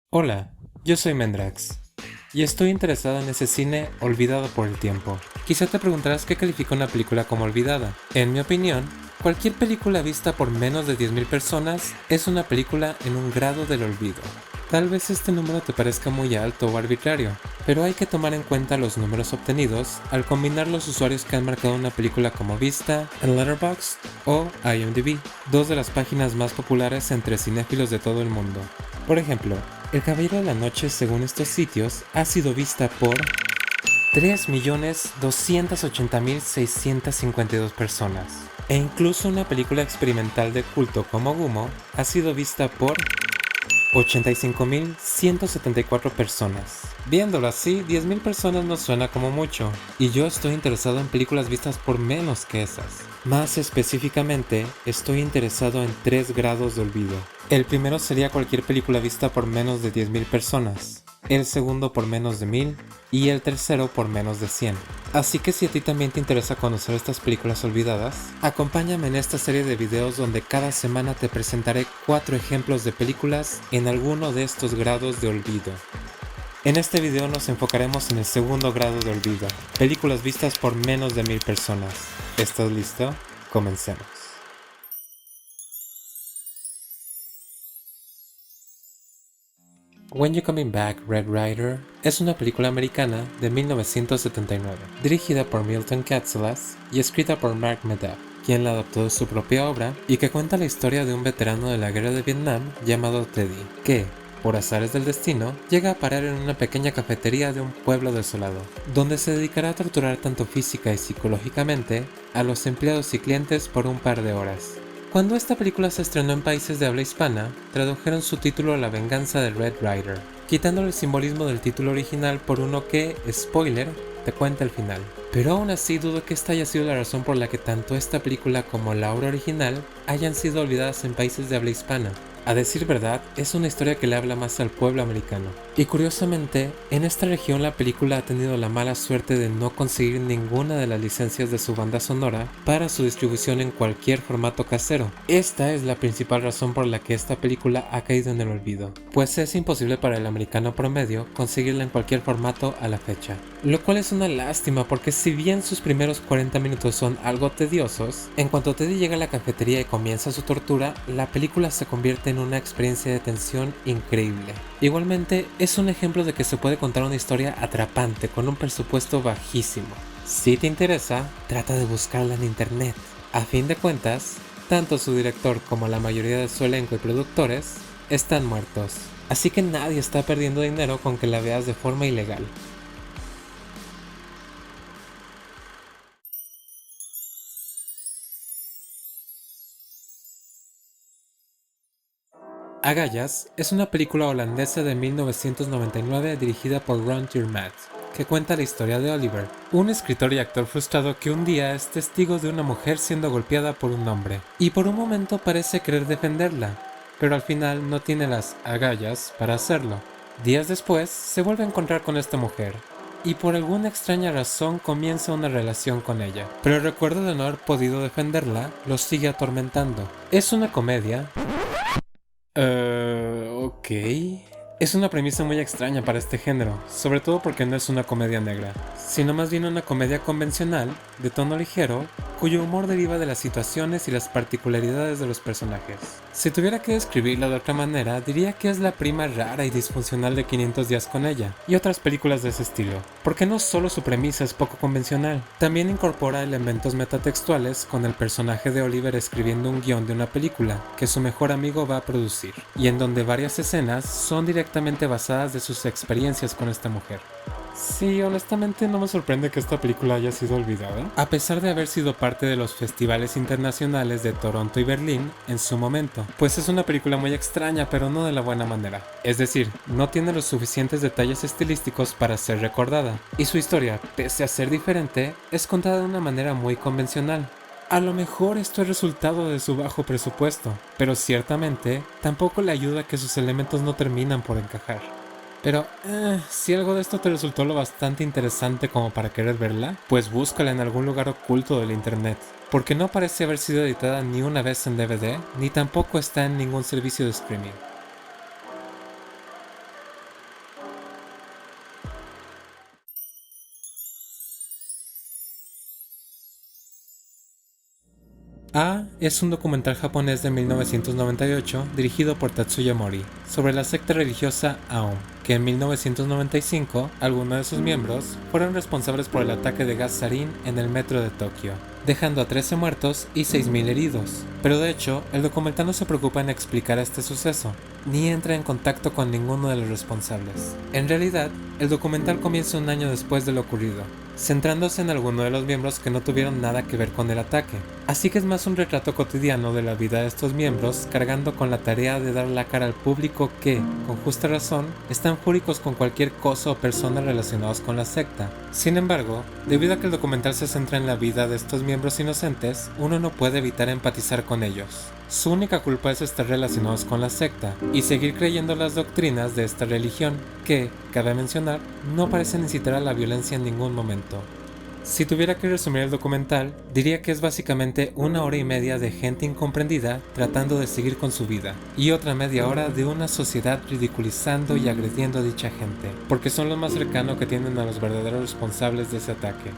Hola, yo soy Mendrax y estoy interesado en ese cine olvidado por el tiempo. Quizá te preguntarás qué califica una película como olvidada. En mi opinión, cualquier película vista por menos de 10.000 personas es una película en un grado del olvido. Tal vez este número te parezca muy alto o arbitrario, pero hay que tomar en cuenta los números obtenidos al combinar los usuarios que han marcado una película como vista en Letterboxd o IMDb, dos de las páginas más populares entre cinéfilos de todo el mundo. Por ejemplo, El Caballero de la Noche, según estos sitios, ha sido vista por 3.280.652 personas. E incluso una película experimental de culto como Gumo ha sido vista por 85.174 personas. Viéndolo así, 10.000 personas no suena como mucho, y yo estoy interesado en películas vistas por menos que esas. Más específicamente, estoy interesado en 3 grados de olvido. El primero sería cualquier película vista por menos de 10.000 personas, el segundo por menos de 1.000 y el tercero por menos de 100. Así que si a ti también te interesa conocer estas películas olvidadas, acompáñame en esta serie de videos donde cada semana te presentaré 4 ejemplos de películas en alguno de estos grados de olvido. En este video nos enfocaremos en el segundo grado de olvido, películas vistas por menos de 1.000 personas. ¿Estás listo? Comencemos. When You Coming Back, Red Ryder es una película americana de 1979, dirigida por Milton Katselas y escrita por Mark Medoff, quien la adaptó de su propia obra y que cuenta la historia de un veterano de la guerra de Vietnam llamado Teddy, que, por azares del destino, llega a parar en una pequeña cafetería de un pueblo desolado, donde se dedicará a torturar tanto física y psicológicamente a los empleados y clientes por un par de horas. Cuando esta película se estrenó en países de habla hispana, tradujeron su título a La venganza de Red Ryder, quitándole el simbolismo del título original por uno que, spoiler, te cuenta el final. Pero aún así dudo que esta haya sido la razón por la que tanto esta película como la obra original hayan sido olvidadas en países de habla hispana. A decir verdad, es una historia que le habla más al pueblo americano. Y curiosamente, en esta región la película ha tenido la mala suerte de no conseguir ninguna de las licencias de su banda sonora para su distribución en cualquier formato casero. Esta es la principal razón por la que esta película ha caído en el olvido, pues es imposible para el americano promedio conseguirla en cualquier formato a la fecha. Lo cual es una lástima porque si bien sus primeros 40 minutos son algo tediosos, en cuanto Teddy llega a la cafetería y comienza su tortura, la película se convierte en una experiencia de tensión increíble. Igualmente, es un ejemplo de que se puede contar una historia atrapante con un presupuesto bajísimo. Si te interesa, trata de buscarla en internet. A fin de cuentas, tanto su director como la mayoría de su elenco y productores están muertos, así que nadie está perdiendo dinero con que la veas de forma ilegal. Agallas es una película holandesa de 1999 dirigida por Ron Jermat, que cuenta la historia de Oliver, un escritor y actor frustrado que un día es testigo de una mujer siendo golpeada por un hombre, y por un momento parece querer defenderla, pero al final no tiene las agallas para hacerlo. Días después, se vuelve a encontrar con esta mujer, y por alguna extraña razón comienza una relación con ella, pero el recuerdo de no haber podido defenderla lo sigue atormentando. Es una comedia. Ok. Es una premisa muy extraña para este género, sobre todo porque no es una comedia negra, sino más bien una comedia convencional, de tono ligero, cuyo humor deriva de las situaciones y las particularidades de los personajes. Si tuviera que describirla de otra manera, diría que es la prima rara y disfuncional de 500 días con ella, y otras películas de ese estilo, porque no solo su premisa es poco convencional, también incorpora elementos metatextuales con el personaje de Oliver escribiendo un guión de una película que su mejor amigo va a producir, y en donde varias escenas son directamente basadas de sus experiencias con esta mujer. Sí, honestamente no me sorprende que esta película haya sido olvidada, a pesar de haber sido parte de los festivales internacionales de Toronto y Berlín en su momento, pues es una película muy extraña pero no de la buena manera, es decir, no tiene los suficientes detalles estilísticos para ser recordada, y su historia, pese a ser diferente, es contada de una manera muy convencional. A lo mejor esto es resultado de su bajo presupuesto, pero ciertamente tampoco le ayuda que sus elementos no terminan por encajar. Pero, si algo de esto te resultó lo bastante interesante como para querer verla, pues búscala en algún lugar oculto del internet, porque no parece haber sido editada ni una vez en DVD, ni tampoco está en ningún servicio de streaming. A es un documental japonés de 1998 dirigido por Tatsuya Mori sobre la secta religiosa Aum, que en 1995 algunos de sus miembros fueron responsables por el ataque de gas sarín en el metro de Tokio, dejando a 13 muertos y 6.000 heridos. Pero de hecho, el documental no se preocupa en explicar este suceso, ni entra en contacto con ninguno de los responsables. En realidad, el documental comienza un año después de lo ocurrido, centrándose en algunos de los miembros que no tuvieron nada que ver con el ataque. Así que es más un retrato cotidiano de la vida de estos miembros, cargando con la tarea de dar la cara al público que, con justa razón, están fúricos con cualquier cosa o persona relacionados con la secta. Sin embargo, debido a que el documental se centra en la vida de estos miembros inocentes, uno no puede evitar empatizar con ellos. Su única culpa es estar relacionados con la secta y seguir creyendo las doctrinas de esta religión, que, cabe mencionar, no parecen incitar a la violencia en ningún momento. Si tuviera que resumir el documental, diría que es básicamente 1 hora y media de gente incomprendida tratando de seguir con su vida, y otra media hora de una sociedad ridiculizando y agrediendo a dicha gente, porque son lo más cercano que tienen a los verdaderos responsables de ese ataque.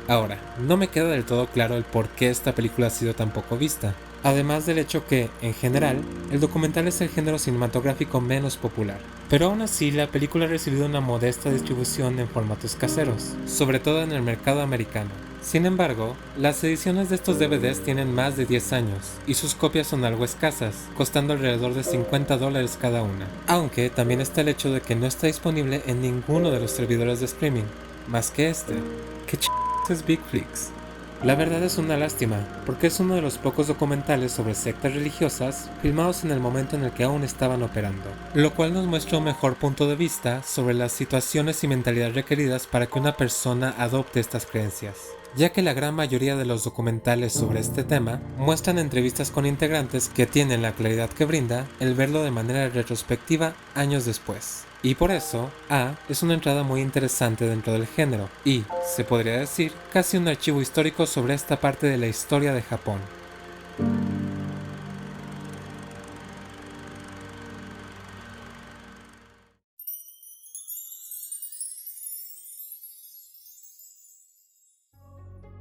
Ahora, no me queda del todo claro el por qué esta película ha sido tan poco vista, además del hecho que, en general, el documental es el género cinematográfico menos popular. Pero aún así, la película ha recibido una modesta distribución en formatos caseros, sobre todo en el mercado americano. Sin embargo, las ediciones de estos DVDs tienen más de 10 años, y sus copias son algo escasas, costando alrededor de $50 cada una. Aunque también está el hecho de que no está disponible en ninguno de los servidores de streaming, más que este. ¿Qué es VicFlix? La verdad es una lástima, porque es uno de los pocos documentales sobre sectas religiosas filmados en el momento en el que aún estaban operando, lo cual nos muestra un mejor punto de vista sobre las situaciones y mentalidades requeridas para que una persona adopte estas creencias, ya que la gran mayoría de los documentales sobre este tema muestran entrevistas con integrantes que tienen la claridad que brinda el verlo de manera retrospectiva años después. Y por eso, A es una entrada muy interesante dentro del género y, se podría decir, casi un archivo histórico sobre esta parte de la historia de Japón.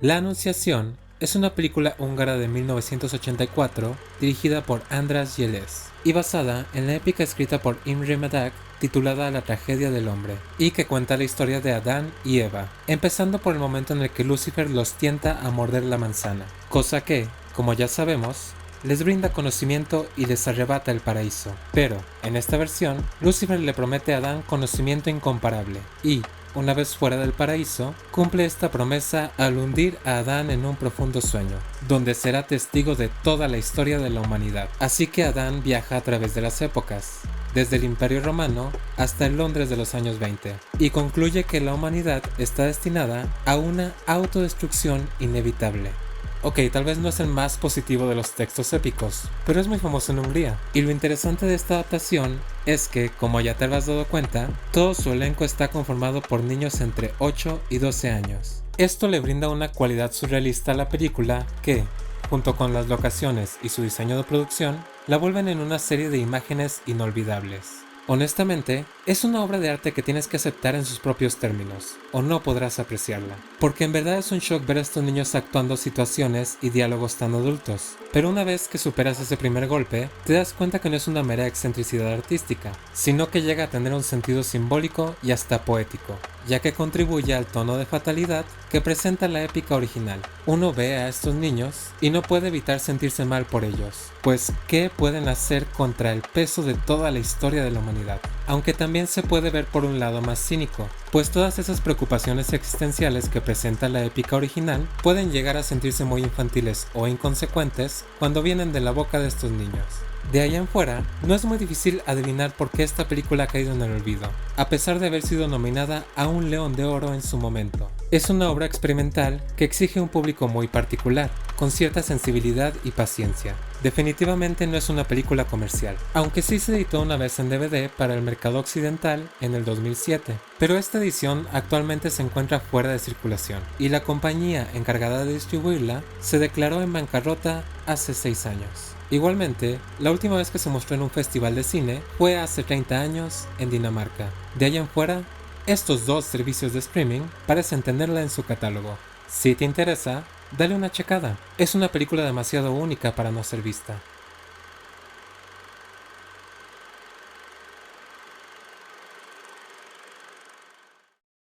La Anunciación es una película húngara de 1984 dirigida por András Jeles y basada en la épica escrita por Imre Medak titulada La tragedia del hombre, y que cuenta la historia de Adán y Eva, empezando por el momento en el que Lucifer los tienta a morder la manzana, cosa que, como ya sabemos, les brinda conocimiento y les arrebata el paraíso. Pero, en esta versión, Lucifer le promete a Adán conocimiento incomparable y, una vez fuera del paraíso, cumple esta promesa al hundir a Adán en un profundo sueño, donde será testigo de toda la historia de la humanidad. Así que Adán viaja a través de las épocas, desde el Imperio Romano hasta el Londres de los años 20, y concluye que la humanidad está destinada a una autodestrucción inevitable. Ok, tal vez no es el más positivo de los textos épicos, pero es muy famoso en Hungría. Y lo interesante de esta adaptación es que, como ya te habrás dado cuenta, todo su elenco está conformado por niños entre 8 y 12 años. Esto le brinda una cualidad surrealista a la película que, junto con las locaciones y su diseño de producción, la vuelven en una serie de imágenes inolvidables. Honestamente, es una obra de arte que tienes que aceptar en sus propios términos, o no podrás apreciarla, porque en verdad es un shock ver a estos niños actuando situaciones y diálogos tan adultos, pero una vez que superas ese primer golpe, te das cuenta que no es una mera excentricidad artística, sino que llega a tener un sentido simbólico y hasta poético, ya que contribuye al tono de fatalidad que presenta la épica original. Uno ve a estos niños y no puede evitar sentirse mal por ellos, pues ¿qué pueden hacer contra el peso de toda la historia de la humanidad? Aunque también se puede ver por un lado más cínico, pues todas esas preocupaciones existenciales que presenta la épica original pueden llegar a sentirse muy infantiles o inconsecuentes cuando vienen de la boca de estos niños. De ahí en fuera, no es muy difícil adivinar por qué esta película ha caído en el olvido, a pesar de haber sido nominada a un León de Oro en su momento. Es una obra experimental que exige un público muy particular, con cierta sensibilidad y paciencia. Definitivamente no es una película comercial, aunque sí se editó una vez en DVD para el mercado occidental en el 2007, pero esta edición actualmente se encuentra fuera de circulación, y la compañía encargada de distribuirla se declaró en bancarrota hace 6 años. Igualmente, la última vez que se mostró en un festival de cine fue hace 30 años en Dinamarca. De ahí en fuera, estos dos servicios de streaming parecen tenerla en su catálogo. Si te interesa, Dale una checada, es una película demasiado única para no ser vista.